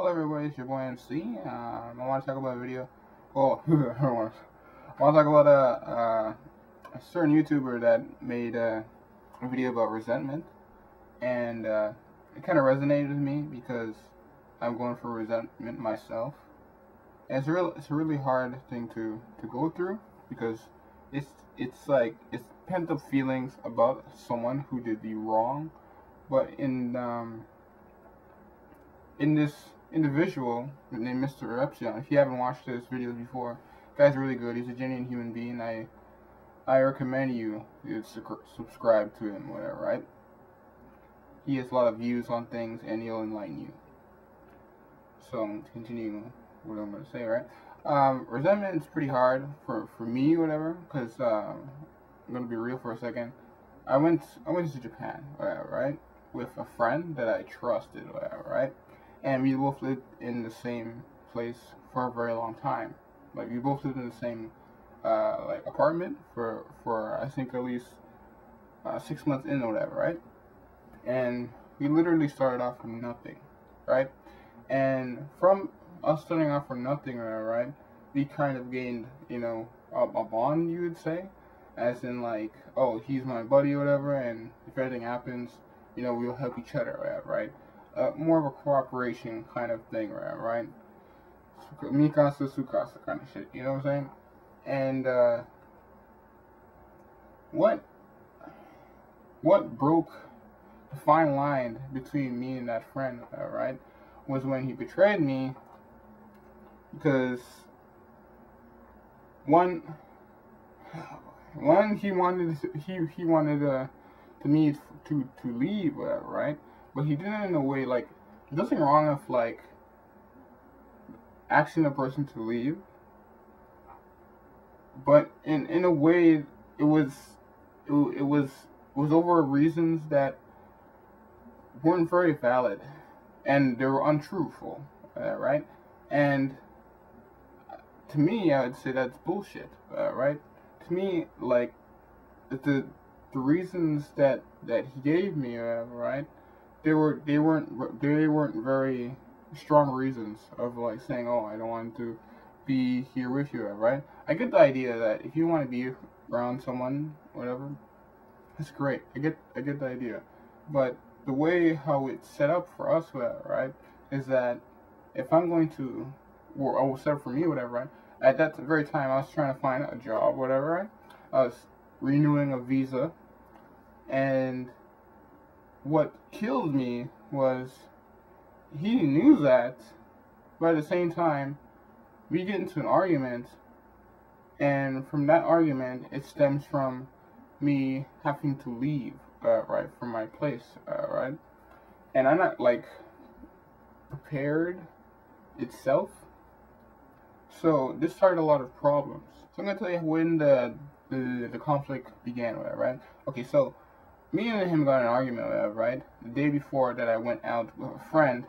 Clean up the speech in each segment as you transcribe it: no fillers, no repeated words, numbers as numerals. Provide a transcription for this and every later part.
Hello everybody, it's your boy MC. I want to talk about a video. Well, I want to talk about a certain YouTuber that made a video about resentment, and it kind of resonated with me because I'm going through resentment myself. And it's a really hard thing to go through because it's like it's pent up feelings about someone who did you wrong, but in this individual named MrRepzion. If you haven't watched his videos before, the guy's really good. He's a genuine human being. I recommend you to subscribe to him, whatever, right? He has a lot of views on things, and he'll enlighten you. So I'm continuing what I'm going to say, right? Resentment is pretty hard for me, whatever, because I'm going to be real for a second. I went to Japan, whatever, right? With a friend that I trusted, whatever, right? And we both lived in the same place for a very long time. Like, we both lived in the same like apartment for I think at least 6 months in or whatever, right? And we literally started off from nothing, right? And from us starting off from nothing, right, we kind of gained, you know, a bond, you would say, as in like, oh, he's my buddy or whatever, and if anything happens, you know, we'll help each other, whatever, right? More of a cooperation kind of thing, right? Mikasa Sukasa kind of shit, you know what I'm saying? And what broke the fine line between me and that friend, right, was when he betrayed me, because one he wanted me to leave, whatever, right? But he did it in a way, like, there's nothing wrong with, like, asking a person to leave. But in a way, it was over reasons that weren't very valid. And they were untruthful, right? And to me, I would say that's bullshit, right? To me, like, the reasons that he gave me, right? They weren't very strong reasons of like saying, oh, I don't want to be here with you, right? I get the idea that if you want to be around someone, whatever, that's great. I get the idea, but the way how it's set up for us, right, is that if I'm going to, or set up for me, whatever, right? At that very time, I was trying to find a job, whatever, right? I was renewing a visa, and what killed me was he knew that, but at the same time, we get into an argument, and from that argument, it stems from me having to leave, right, from my place, right? And I'm not, like, prepared itself, so this started a lot of problems. So I'm going to tell you when the conflict began, right? Okay, so me and him got in an argument, right? The day before that, I went out with a friend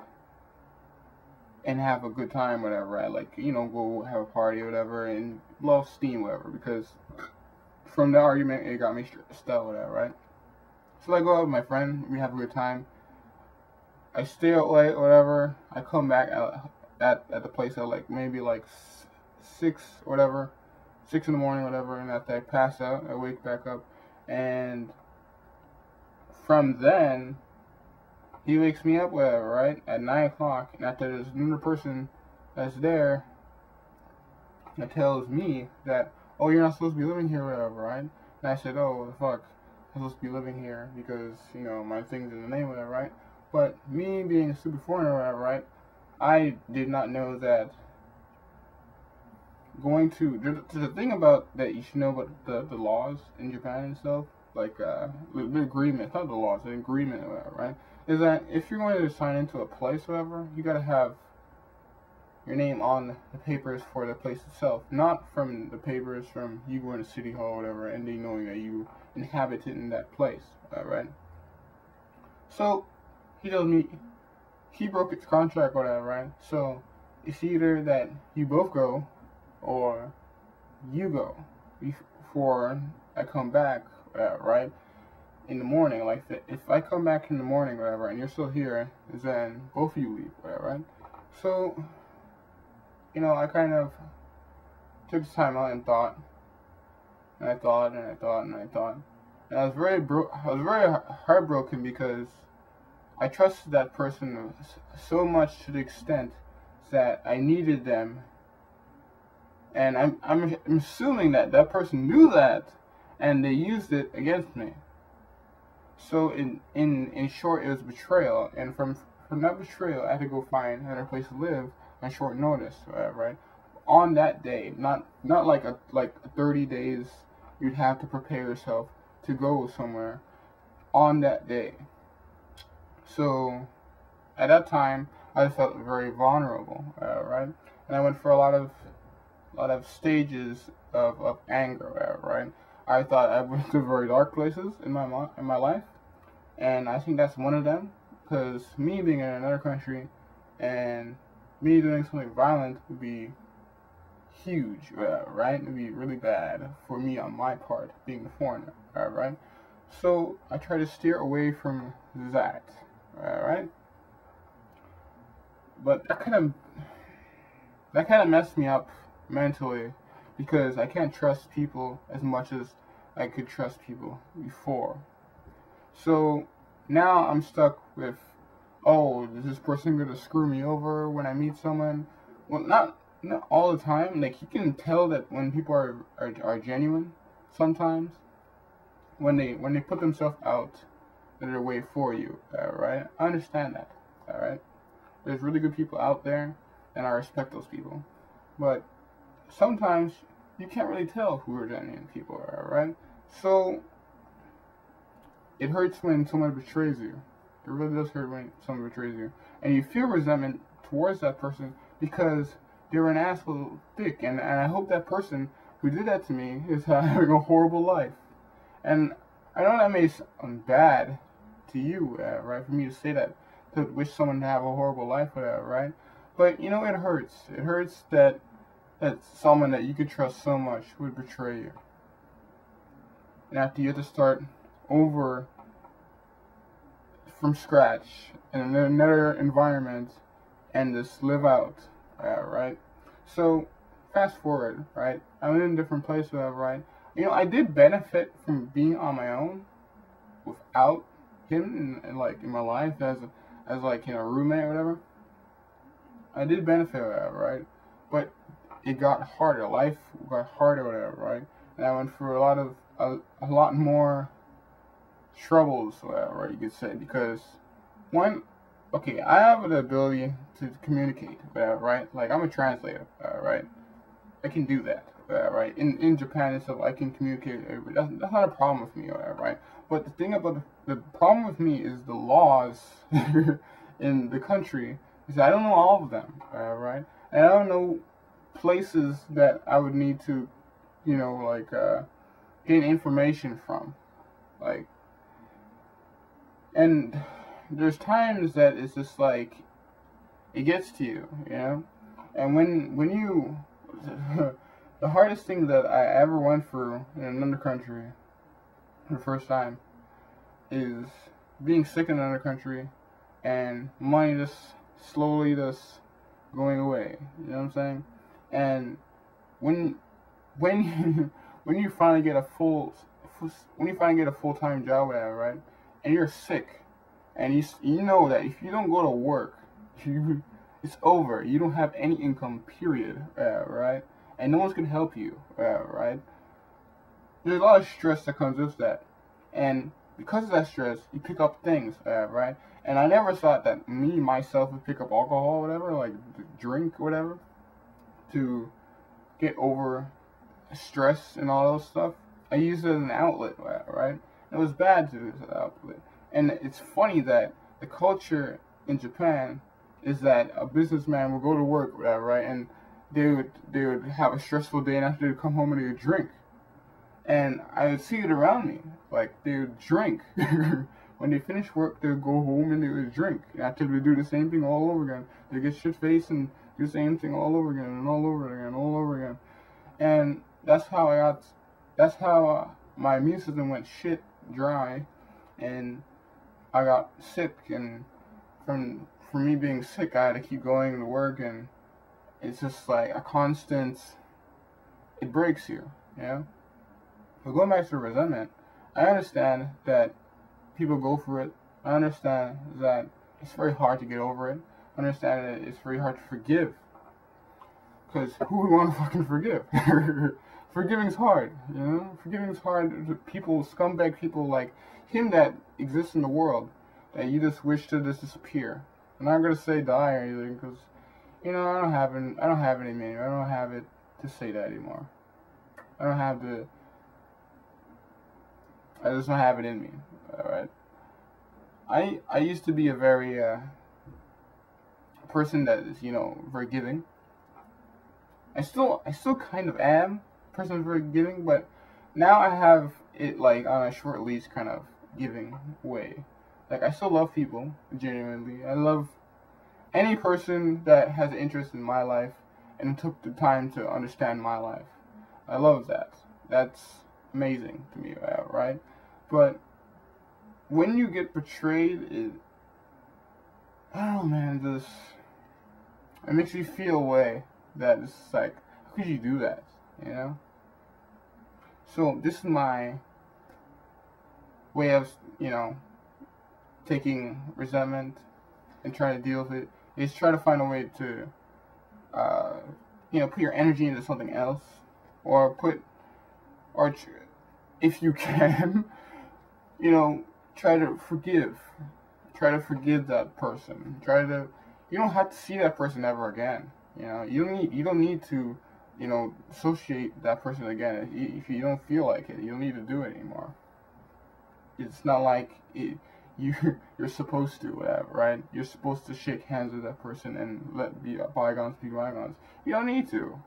and have a good time, whatever, right? Like, you know, go have a party or whatever and blow off steam, whatever, because from the argument, it got me stressed out, whatever, right? So I go out with my friend, we have a good time. I stay out late, whatever. I come back at the place at like maybe like 6 or whatever, 6 in the morning, whatever, and after I pass out, I wake back up, and from then, he wakes me up, whatever, right, at 9 o'clock, and after there's another person that's there that tells me that, oh, you're not supposed to be living here, whatever, right? And I said, oh, what the fuck, I'm supposed to be living here because, you know, my thing's in the name, whatever, right? But me being a stupid foreigner, whatever, right, I did not know that there's a thing about that you should know about the laws in Japan and stuff, like the agreement, not the laws, the agreement, or whatever, right? Is that if you're going to sign into a place, whatever, you gotta have your name on the papers for the place itself, not from the papers from you going to City Hall, or whatever, and they knowing that you inhabited in that place, right? So he tells me he broke his contract, whatever, right? So it's either that you both go or you go before I come back, right, in the morning. Like, if I come back in the morning, whatever, and you're still here, then both of you leave, whatever, right? So, I kind of took the time out and thought, and I thought, and I thought, and I thought, and I was very heartbroken because I trusted that person so much to the extent that I needed them, and I'm assuming that that person knew that, and they used it against me. So in short, it was betrayal, and from that betrayal, I had to go find another place to live on short notice, right? On that day, not like 30 days you'd have to prepare yourself to go somewhere on that day. So at that time, I felt very vulnerable, right? And I went for a lot of stages of anger, right? I thought I went to very dark places in my life, and I think that's one of them. Because me being in another country and me doing something violent would be huge, right? It would be really bad for me on my part, being a foreigner, right? So I try to steer away from that, right? But that kind of messed me up mentally because I can't trust people as much as I could trust people before. So now I'm stuck with, oh, is this person gonna screw me over when I meet someone? Well, not all the time. Like, you can tell that when people are genuine sometimes when they put themselves out of their way for you. Right? I understand that. All right. There's really good people out there, and I respect those people. But sometimes you can't really tell who are genuine people are. Right? So it hurts when someone betrays you. It really does hurt when someone betrays you. And you feel resentment towards that person because they're an asshole dick. And I hope that person who did that to me is having a horrible life. And I know that may sound bad to you, right? For me to say that, to wish someone to have a horrible life, whatever, right? But, it hurts. It hurts that someone that you could trust so much would betray you. And after you have to start over from scratch in another environment and just live out, right? So fast forward, right? I'm in a different place, right? I did benefit from being on my own without him in my life as like a roommate or whatever. I did benefit, right? But it got harder. Life got harder, whatever, right? And I went through a lot more troubles, right, you could say, because I have the ability to communicate, right? Like, I'm a translator, right? I can do that, right? In Japan and stuff, I can communicate. That's not a problem with me, right? But the thing about the problem with me is the laws in the country is I don't know all of them, right? And I don't know places that I would need to, gain information from, like. And there's times that it's just like, it gets to you, And when you, the hardest thing that I ever went through in another country for the first time is being sick in another country and money just slowly just going away. You know what I'm saying? And when when you finally get a full-time job, whatever, right? And you're sick, and you know that if you don't go to work, it's over. You don't have any income, period, right? And no one's gonna help you, right? There's a lot of stress that comes with that, and because of that stress, you pick up things, right? And I never thought that myself would pick up alcohol, whatever, like drink, whatever, to get over stress and all those stuff. I used it as an outlet, right? It was bad to use it as an outlet. And it's funny that the culture in Japan is that a businessman will go to work, right? And they would have a stressful day, and after they come home and they would drink. And I would see it around me, like they would drink. When they finish work, they would go home and they would drink. And after they do the same thing all over again, they get shit faced and do the same thing all over again and all over again and all over again. And that's how my immune system went shit dry, and I got sick. And from for me being sick, I had to keep going to work, and it's just like a constant, it breaks you, you know? But going back to resentment, I understand that people go through it. I understand that it's very hard to get over it. I understand that it's very hard to forgive. Because who would want to fucking forgive? Forgiving's hard, you know? Forgiving's hard. People, scumbag people like him that exist in the world, that you just wish to just disappear. I'm not gonna say die or anything, because, you know, I don't have it in me. I don't have it to say that anymore. I just don't have it in me. Alright? I used to be a very person that is, you know, very giving. I still kind of am a person very giving, but now I have it like on a short leash kind of giving way. Like, I still love people, genuinely. I love any person that has an interest in my life and took the time to understand my life. I love that. That's amazing to me, right? But when you get betrayed, I don't know, man, it makes you feel a way that it's like, how could you do that, you know? So this is my way of, you know, taking resentment and trying to deal with it, is try to find a way to, you know, put your energy into something else, or if you can, you know, try to forgive that person. You don't have to see that person ever again. You know, you don't need to, you know, associate that person again if you don't feel like it. You don't need to do it anymore. It's not like you're supposed to, whatever, right? You're supposed to shake hands with that person and let bygones be bygones. You don't need to.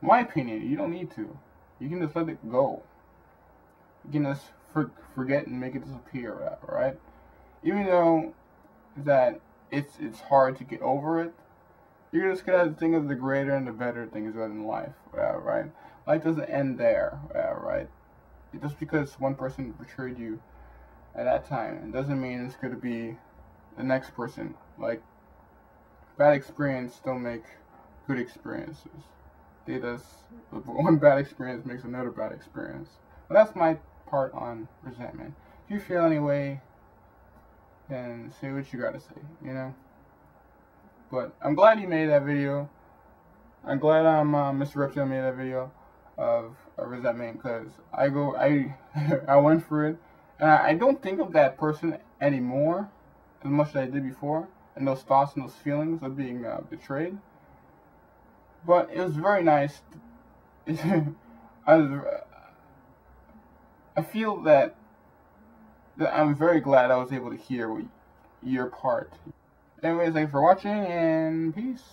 In my opinion, you don't need to. You can just let it go. You can just forget and make it disappear, whatever, right? Even though that it's hard to get over it, you're just gonna think of the greater and the better things in life, right? Life doesn't end there, right? Just because one person betrayed you at that time, it doesn't mean it's gonna be the next person. Like, bad experience don't make good experiences. One bad experience makes another bad experience. But that's my part on resentment. If you feel any way, then say what you gotta say, you know? But I'm glad you made that video. I'm glad MrRepzion made that video of resentment, because I went through it, and I don't think of that person anymore as much as I did before, and those thoughts and those feelings of being betrayed. But it was very nice. I feel that I'm very glad I was able to hear your part. Anyways, thanks for watching, and peace.